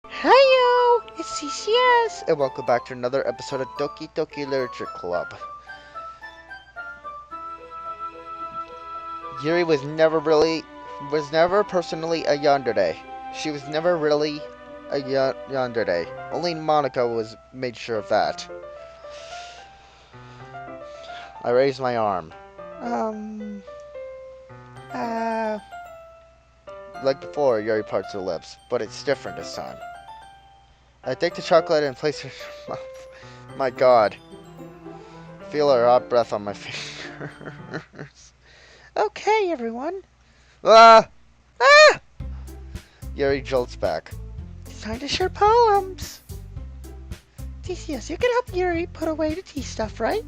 Hiyo! It's CCS! And welcome back to another episode of Doki Doki Literature Club. Yuri was never personally a yandere. She was never really a yandere. Only Monica was made sure of that. I raised my arm. Like before, Yuri parts her lips, but it's different this time. I take the chocolate and place it in her mouth. My God. Feel her hot breath on my fingers. Okay, everyone. Ah! Ah! Yuri jolts back. It's time to share poems. Theseus, you can help Yuri put away the tea stuff, right?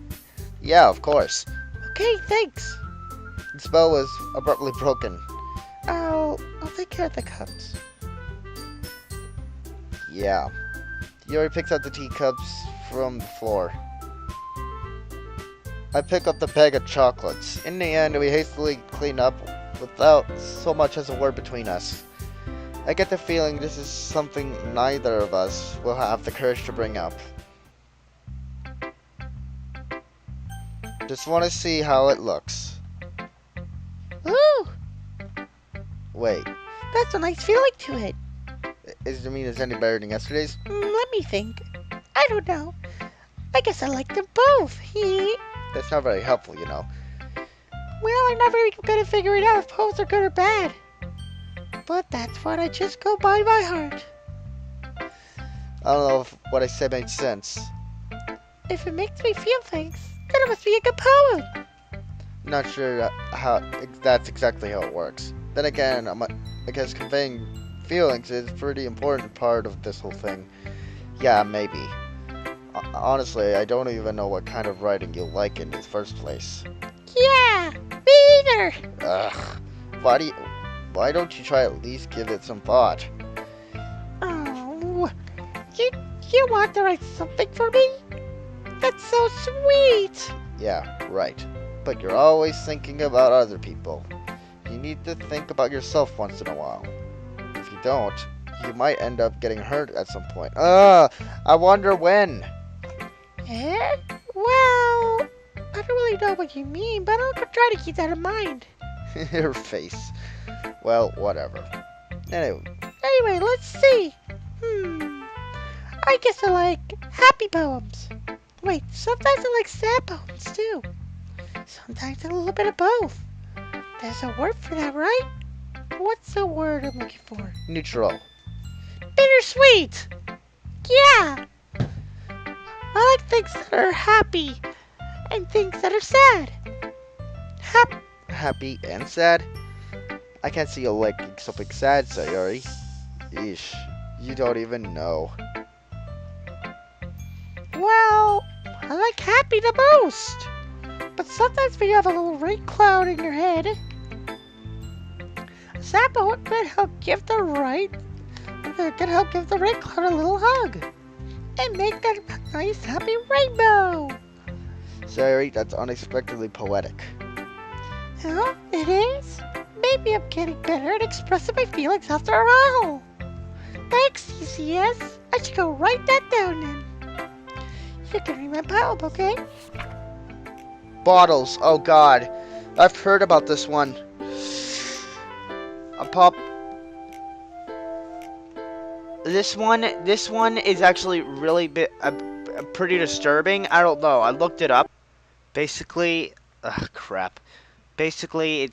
Yeah, of course. Okay, thanks. The spell was abruptly broken. I'll take care of the cups. Yeah. Yuri picks up the teacups from the floor. I pick up the bag of chocolates. In the end, we hastily clean up without so much as a word between us. I get the feeling this is something neither of us will have the courage to bring up. Just want to see how it looks. Ooh! Wait. That's a nice feeling to it. Is it mean it's any better than yesterday's? Let me think. I don't know. I guess I like them both. That's not very helpful, you know. Well, I'm not very good at figuring out if poems are good or bad. But that's what I just go by heart. I don't know if what I said made sense. If it makes me feel things, then it must be a good poem. Not sure how that's exactly how it works. Then again, I guess conveying feelings is a pretty important part of this whole thing. Yeah, maybe. Honestly, I don't even know what kind of writing you like in the first place. Yeah, me either. Ugh. Why don't you try at least give it some thought? Oh, you want to write something for me? That's so sweet. Yeah, right. But you're always thinking about other people. You need to think about yourself once in a while. If you don't, you might end up getting hurt at some point. I wonder when. Well, I don't really know what you mean, but I'll try to keep that in mind. Your face. Well, whatever. Anyway, let's see. I guess I like happy poems. Wait, sometimes I like sad poems too. Sometimes a little bit of both. There's a word for that, right? What's the word I'm looking for? Neutral. Bittersweet! Yeah! I like things that are happy and things that are sad. Happy and sad? I can't see you liking something sad, Sayori. Eesh, you don't even know. Well, I like happy the most. But sometimes when you have a little rain cloud in your head, a sad poem could help give the rain cloud a little hug and make that nice happy rainbow. Sorry, that's unexpectedly poetic. Oh, it is? Maybe I'm getting better at expressing my feelings after all. Thanks, CCS. I should go write that down then. You can read my poem, okay? Bottles, oh God. I've heard about this one. This one is actually really pretty disturbing. I don't know. I looked it up. Basically, crap. Basically, it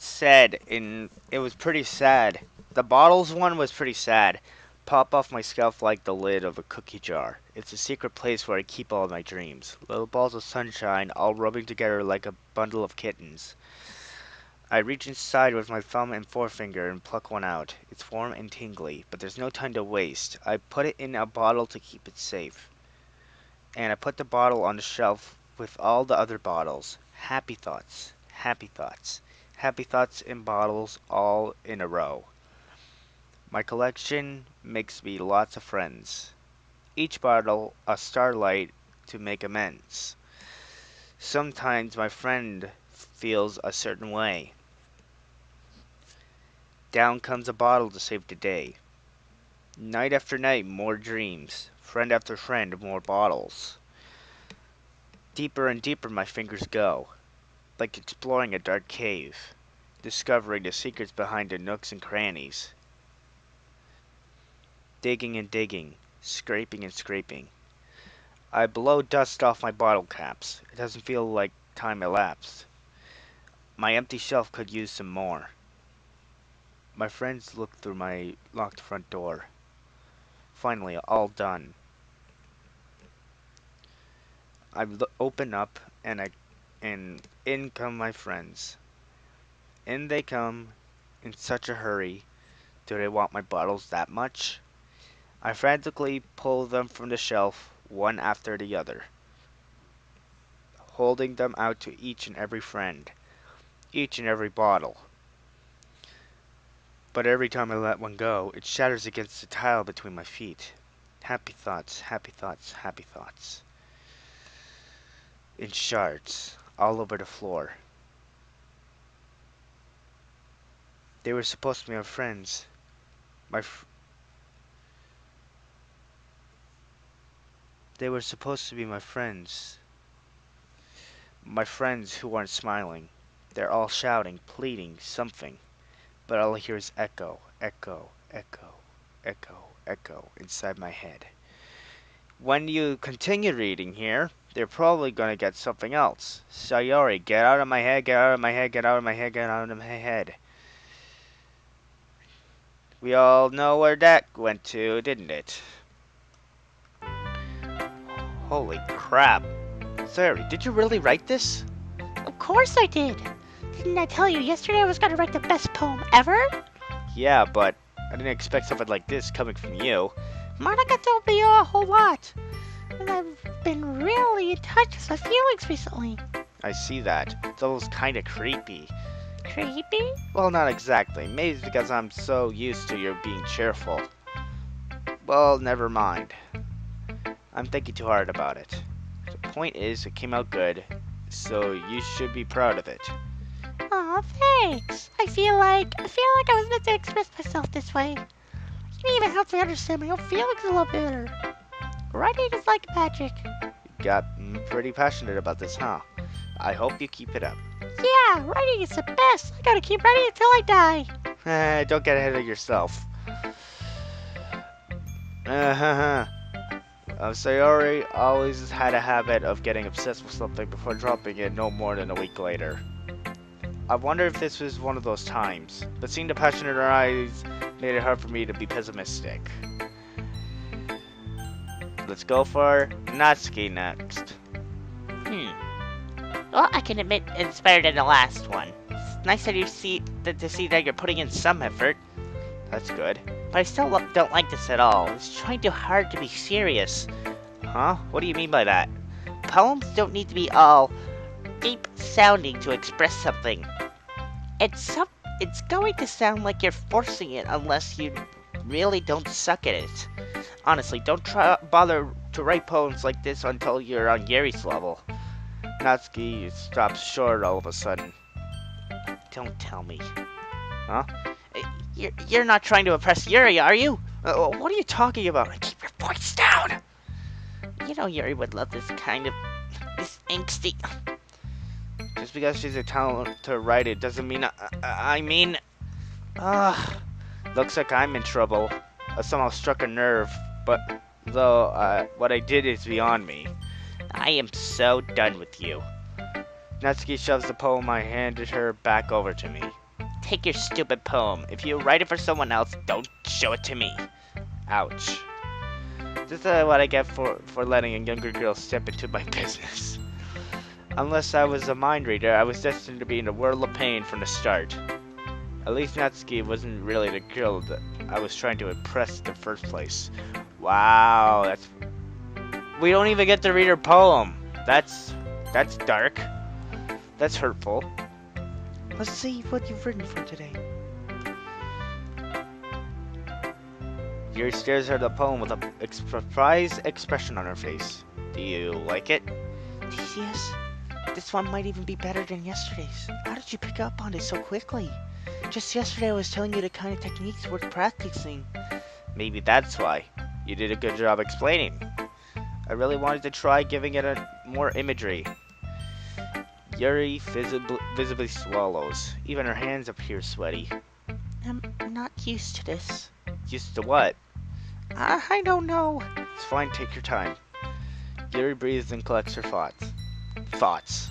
was pretty sad. The bottles one was pretty sad. Pop off my scalp like the lid of a cookie jar. It's a secret place where I keep all my dreams. Little balls of sunshine, all rubbing together like a bundle of kittens. I reach inside with my thumb and forefinger and pluck one out. It's warm and tingly, but there's no time to waste. I put it in a bottle to keep it safe. And I put the bottle on the shelf with all the other bottles. Happy thoughts, happy thoughts, happy thoughts in bottles all in a row. My collection makes me lots of friends. Each bottle a starlight to make amends. Sometimes my friend feels a certain way. Down comes a bottle to save the day. Night after night, more dreams. Friend after friend, more bottles. Deeper and deeper my fingers go, like exploring a dark cave, discovering the secrets behind the nooks and crannies. Digging and digging, scraping and scraping. I blow dust off my bottle caps. It doesn't feel like time elapsed. My empty shelf could use some more. My friends look through my locked front door. Finally, all done. Open up and in come my friends. In they come in such a hurry. Do they want my bottles that much? I frantically pull them from the shelf, one after the other, holding them out to each and every friend, each and every bottle. But every time I let one go, it shatters against the tile between my feet. Happy thoughts, happy thoughts, happy thoughts. In shards, all over the floor. They were supposed to be my friends. My fr- They were supposed to be my friends. My friends who aren't smiling. They're all shouting, pleading, something. But all I hear is echo, echo, echo, echo, echo inside my head. When you continue reading here, they're probably gonna get something else. Sayori, get out of my head, get out of my head, get out of my head, get out of my head. We all know where that went to, didn't it? Holy crap. Sayori, did you really write this? Of course I did. Didn't I tell you yesterday I was going to write the best poem ever? Yeah, but I didn't expect something like this coming from you. Monica told me a whole lot. And I've been really in touch with my feelings recently. I see that. It's almost kinda creepy. Creepy? Well, not exactly. Maybe it's because I'm so used to your being cheerful. Well, never mind. I'm thinking too hard about it. The point is, it came out good, so you should be proud of it. Aw, thanks. I feel like I was meant to express myself this way. It even helps me understand my own feelings a little better. Writing is like magic. You got pretty passionate about this, huh? I hope you keep it up. Yeah, writing is the best. I gotta keep writing until I die. Don't get ahead of yourself. Sayori always had a habit of getting obsessed with something before dropping it no more than a week later. I wonder if this was one of those times, but seeing the passion in her eyes made it hard for me to be pessimistic. Let's go for Natsuki next. Well, I can admit, inspired in the last one. It's nice that to see that you're putting in some effort. That's good. But I still don't like this at all. It's trying too hard to be serious. Huh? What do you mean by that? Poems don't need to be all deep sounding to express something. It's going to sound like you're forcing it unless you really don't suck at it. Honestly, don't bother to write poems like this until you're on Gary's level. Natsuki stops short all of a sudden. Don't tell me. Huh? You're not trying to impress Yuri, are you? What are you talking about? Keep your voice down! You know Yuri would love this angsty... Just because she's a talent to write it doesn't mean looks like I'm in trouble. I somehow struck a nerve, but though what I did is beyond me. I am so done with you. Natsuki shoves the poem I handed her back over to me. Take your stupid poem. If you write it for someone else, don't show it to me. Ouch. This is what I get for letting a younger girl step into my business. Unless I was a mind reader, I was destined to be in a world of pain from the start. At least Natsuki wasn't really the girl that I was trying to impress in the first place. Wow, we don't even get to read her poem. That's dark. That's hurtful. Let's see what you've written for today. Yuri stares at the poem with a surprised expression on her face. Do you like it? Yes. This one might even be better than yesterday's. How did you pick up on it so quickly? Just yesterday I was telling you the kind of techniques worth practicing. Maybe that's why. You did a good job explaining. I really wanted to try giving it a more imagery. Yuri visibly swallows. Even her hands appear sweaty. I'm not used to this. Used to what? I don't know. It's fine, take your time. Yuri breathes and collects her thoughts.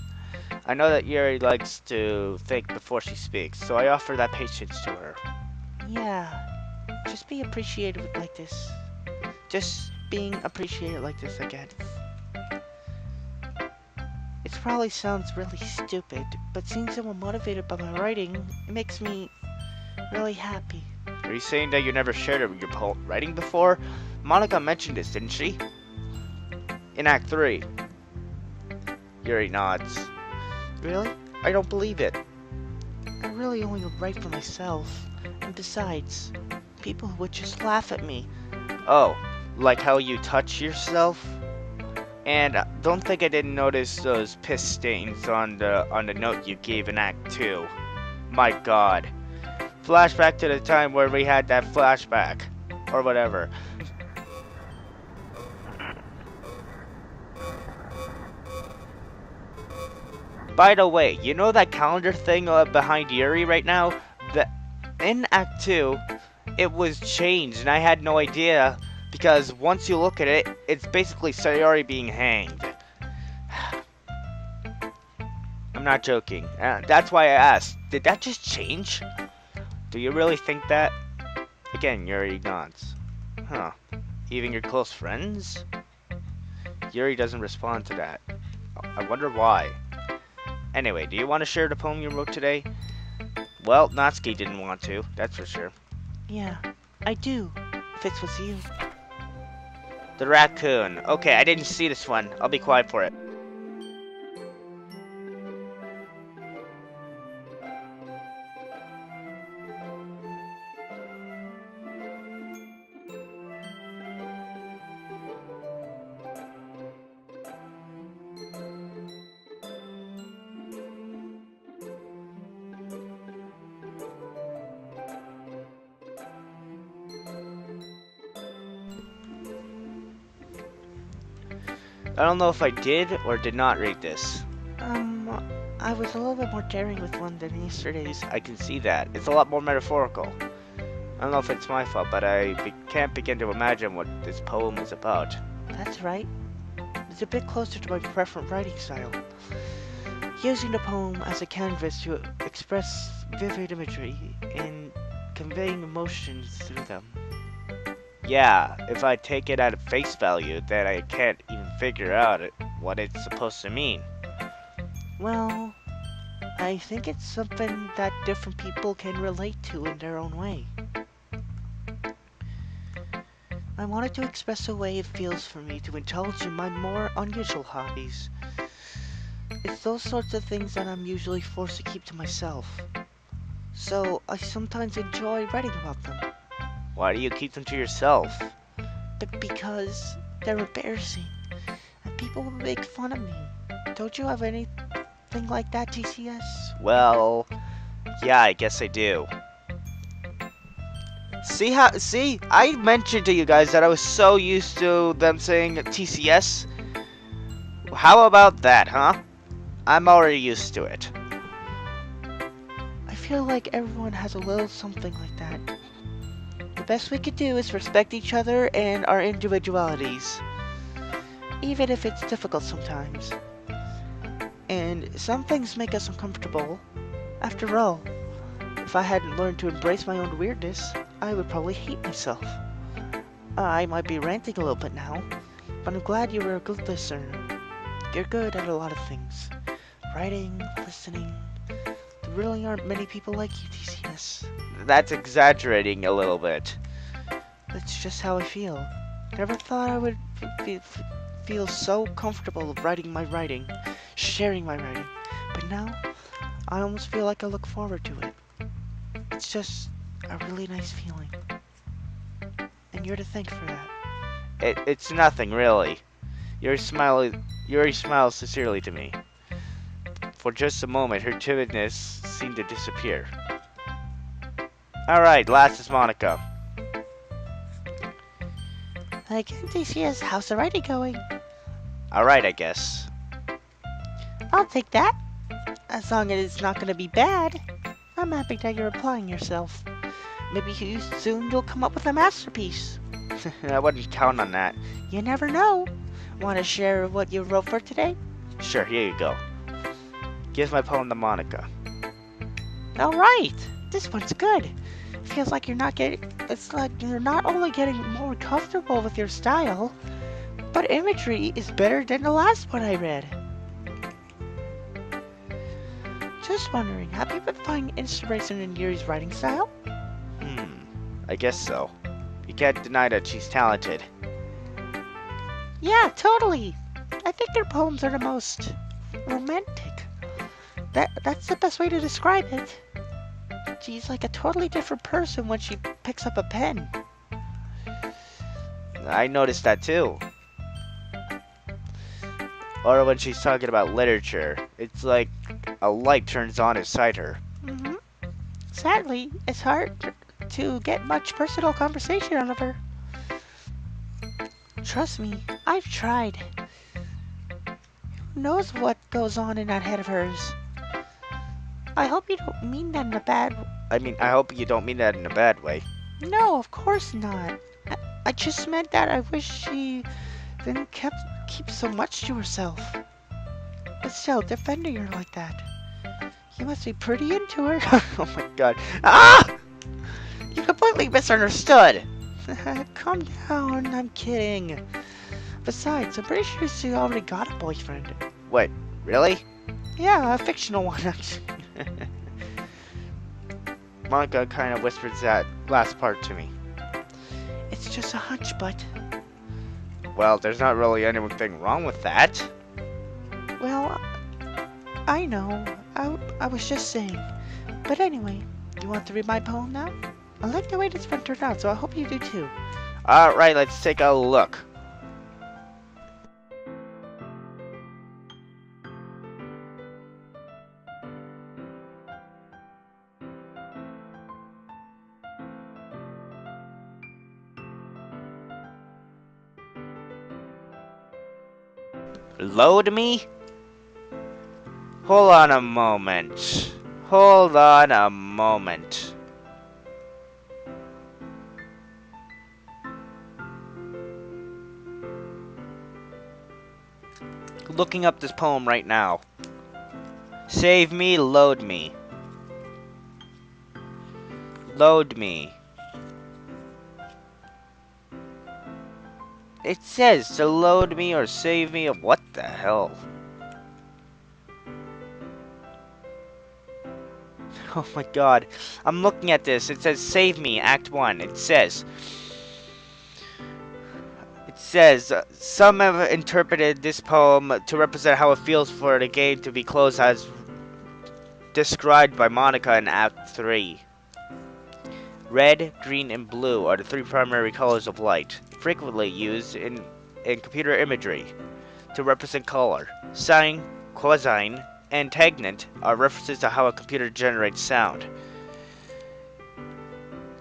I know that Yuri likes to think before she speaks, so I offer that patience to her. Yeah, just be appreciated like this. Just being appreciated like this again. It probably sounds really stupid, but seeing someone motivated by my writing, it makes me really happy. Are you saying that you never shared your writing before? Monica mentioned this, didn't she? In Act 3. Yuri nods. Really? I don't believe it. I really only write for myself. And besides, people would just laugh at me. Oh, like how you touch yourself? And don't think I didn't notice those piss stains on the note you gave in Act 2. My god. Flashback to the time where we had that flashback. Or whatever. By the way, you know that calendar thing behind Yuri right now? In Act 2, it was changed and I had no idea. Because once you look at it, it's basically Sayori being hanged. I'm not joking. That's why I asked. Did that just change? Do you really think that? Again, Yuri nods. Huh. Even your close friends? Yuri doesn't respond to that. I wonder why. Anyway, do you want to share the poem you wrote today? Well, Natsuki didn't want to, that's for sure. Yeah, I do. If it's with you. The raccoon. Okay, I didn't see this one. I'll be quiet for it. I don't know if I did or did not read this. I was a little bit more daring with one than yesterday's. I can see that. It's a lot more metaphorical. I don't know if it's my fault, but I can't begin to imagine what this poem is about. That's right. It's a bit closer to my preferred writing style. Using the poem as a canvas to express vivid imagery and conveying emotions through them. Yeah, if I take it at face value, then I can't even figure out what it's supposed to mean. Well, I think it's something that different people can relate to in their own way. I wanted to express the way it feels for me to indulge in my more unusual hobbies. It's those sorts of things that I'm usually forced to keep to myself. So I sometimes enjoy writing about them. Why do you keep them to yourself? But because they're embarrassing, and people will make fun of me. Don't you have anything like that, TCS? Well, yeah, I guess I do. See, I mentioned to you guys that I was so used to them saying TCS. How about that, huh? I'm already used to it. I feel like everyone has a little something like that. The best we could do is respect each other and our individualities, even if it's difficult sometimes. And some things make us uncomfortable. After all, if I hadn't learned to embrace my own weirdness, I would probably hate myself. I might be ranting a little bit now, but I'm glad you were a good listener. You're good at a lot of things. Writing, listening. There really aren't many people like you, TCS. That's exaggerating a little bit. That's just how I feel. Never thought I would feel so comfortable writing my writing, sharing my writing. But now, I almost feel like I look forward to it. It's just a really nice feeling. And you're to thank for that. It's nothing, really. Yuri smiles sincerely to me. For just a moment, her timidness seemed to disappear. Alright, last is Monica. I can't see his how's the writing going. Alright, I guess. I'll take that. As long as it's not going to be bad. I'm happy that you're applying yourself. Maybe soon you'll come up with a masterpiece. I wouldn't count on that. You never know. Want to share what you wrote for today? Sure, here you go. Give my poem to Monica. All right. This one's good. Feels like it's like you're not only getting more comfortable with your style, but imagery is better than the last one I read. Just wondering, have you been finding inspiration in Yuri's writing style? I guess so. You can't deny that she's talented. Yeah, totally. I think their poems are the most romantic. That's the best way to describe it. She's like a totally different person when she picks up a pen. I noticed that too. Or when she's talking about literature, it's like a light turns on inside her. Mm-hmm. Sadly, it's hard to get much personal conversation out of her. Trust me, I've tried. Who knows what goes on in that head of hers? I hope you don't mean that in a bad way. I hope you don't mean that in a bad way. No, of course not. I just meant that I wish she didn't keep so much to herself. But still, defending her like that. You must be pretty into her. Oh my god. Ah! You completely misunderstood. Calm down, I'm kidding. Besides, I'm pretty sure she already got a boyfriend. Wait, really? Yeah, a fictional one. Monica kind of whispers that last part to me. It's just a hunch, but... Well, there's not really anything wrong with that. Well, I know. I was just saying. But anyway, you want to read my poem now? I like the way this one turned out, so I hope you do too. Alright, let's take a look. Load me? Hold on a moment. Hold on a moment. Looking up this poem right now. Save me, load me. Load me. It says to load me or save me. What the hell? Oh my god. I'm looking at this. It says save me, Act 1. It says, some have interpreted this poem to represent how it feels for the game to be closed as described by Monica in Act 3. Red, green, and blue are the three primary colors of light, frequently used in computer imagery to represent color. Sine, cosine, and tangent are references to how a computer generates sound.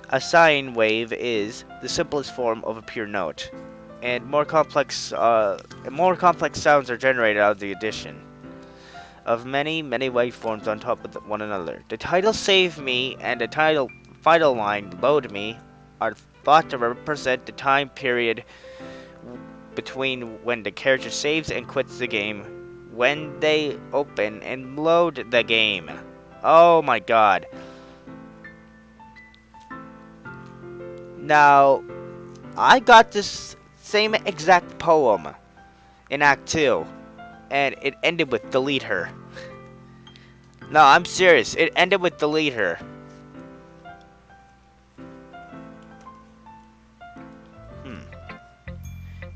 A sine wave is the simplest form of a pure note, and more complex sounds are generated out of the addition of many waveforms on top of one another. The title "Save Me" and the title final line "Load Me" are thought to represent the time period between when the character saves and quits the game, when they open and load the game. Oh my god. Now, I got this same exact poem in Act 2, and it ended with delete her. No, I'm serious. It ended with delete her.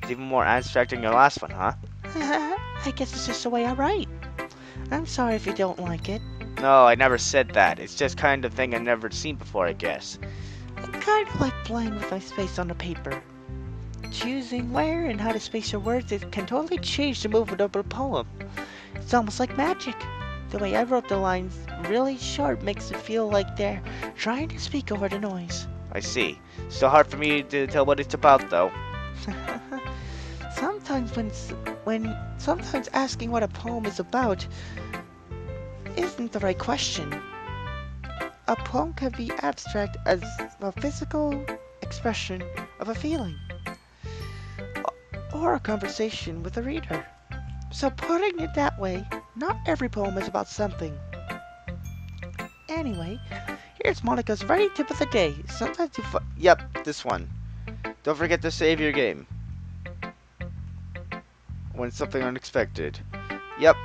It's even more abstract than your last one, huh? I guess it's just the way I write. I'm sorry if you don't like it. No, I never said that. It's just kind of thing I've never seen before, I guess. I kind of like playing with my space on the paper. Choosing where and how to space your words, it can totally change the movement of a poem. It's almost like magic. The way I wrote the lines really short makes it feel like they're trying to speak over the noise. I see. Still hard for me to tell what it's about, though. Sometimes sometimes asking what a poem is about isn't the right question. A poem can be abstract as a physical expression of a feeling or a conversation with a reader. So putting it that way, not every poem is about something. Anyway, here's Monica's writing tip of the day. Sometimes you Yep, this one. Don't forget to save your game when something unexpected. Yep.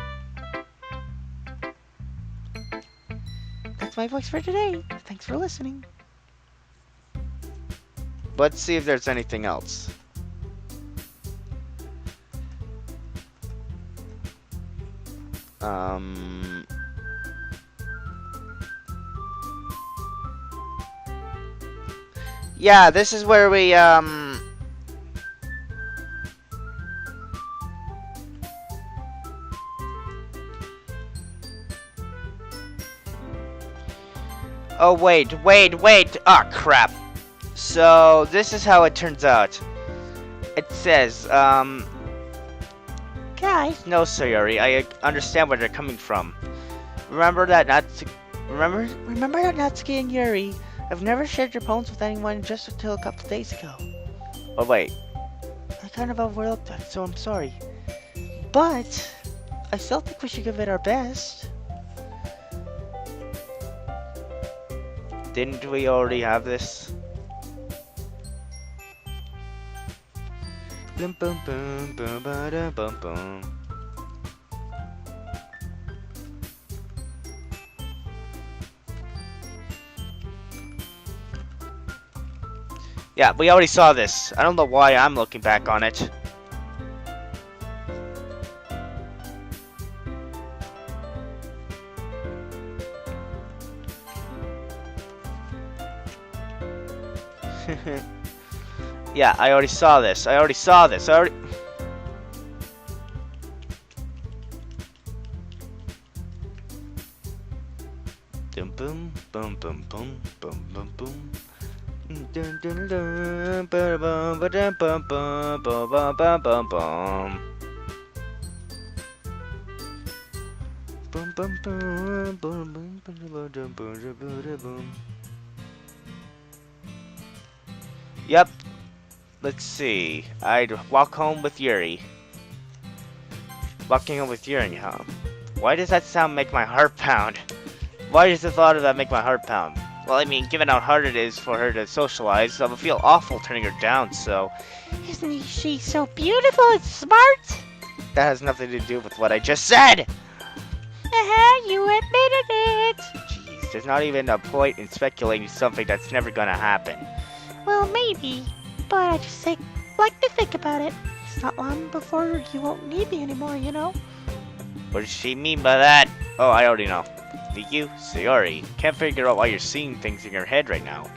That's my voice for today. Thanks for listening. Let's see if there's anything else. Yeah, this is where we, Oh, wait. Ah, crap. So, this is how it turns out. It says, Guys, no, Sayori, I understand where they're coming from. Remember that Natsuki and Yuri have never shared your poems with anyone just until a couple days ago. Oh, wait. I kind of overlooked that, so I'm sorry. But I still think we should give it our best. Didn't we already have this? Bum, bum, bum, bum, ba-da, bum, bum. Yeah, we already saw this. I don't know why I'm looking back on it. Yeah, I already saw this. Dum boom, boom, boom, boom, boom, boom, boom. Dun dun dun, ba bum ba dum bum bum bum bum bum bum bum. Bum bum bum bum bum bum bum bum bum. Yep. Let's see. I'd walk home with Yuri. Walking home with Yuri, huh? Why does that sound make my heart pound? Why does the thought of that make my heart pound? Well, I mean, given how hard it is for her to socialize, I would feel awful turning her down, so... Isn't she so beautiful and smart? That has nothing to do with what I just said! You admitted it! Jeez, there's not even a point in speculating something that's never gonna happen. Well, maybe, but I just like to think about it. It's not long before you won't need me anymore, you know? What does she mean by that? Oh, I already know. You, Sayori, can't figure out why you're seeing things in your head right now.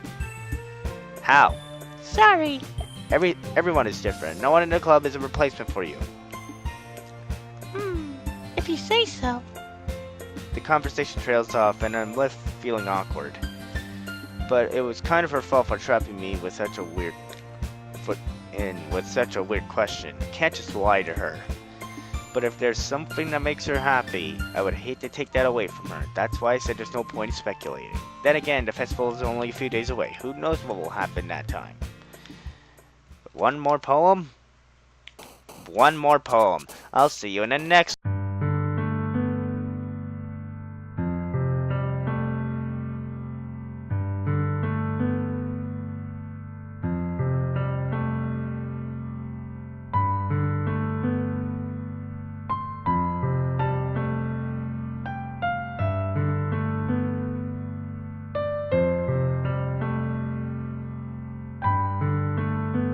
How? Sorry. Everyone is different. No one in the club is a replacement for you. If you say so. The conversation trails off, and I'm left feeling awkward. But it was kind of her fault for trapping me with such a weird question. Can't just lie to her. But if there's something that makes her happy, I would hate to take that away from her. That's why I said there's no point in speculating. Then again, the festival is only a few days away. Who knows what will happen that time? One more poem? One more poem. I'll see you in the next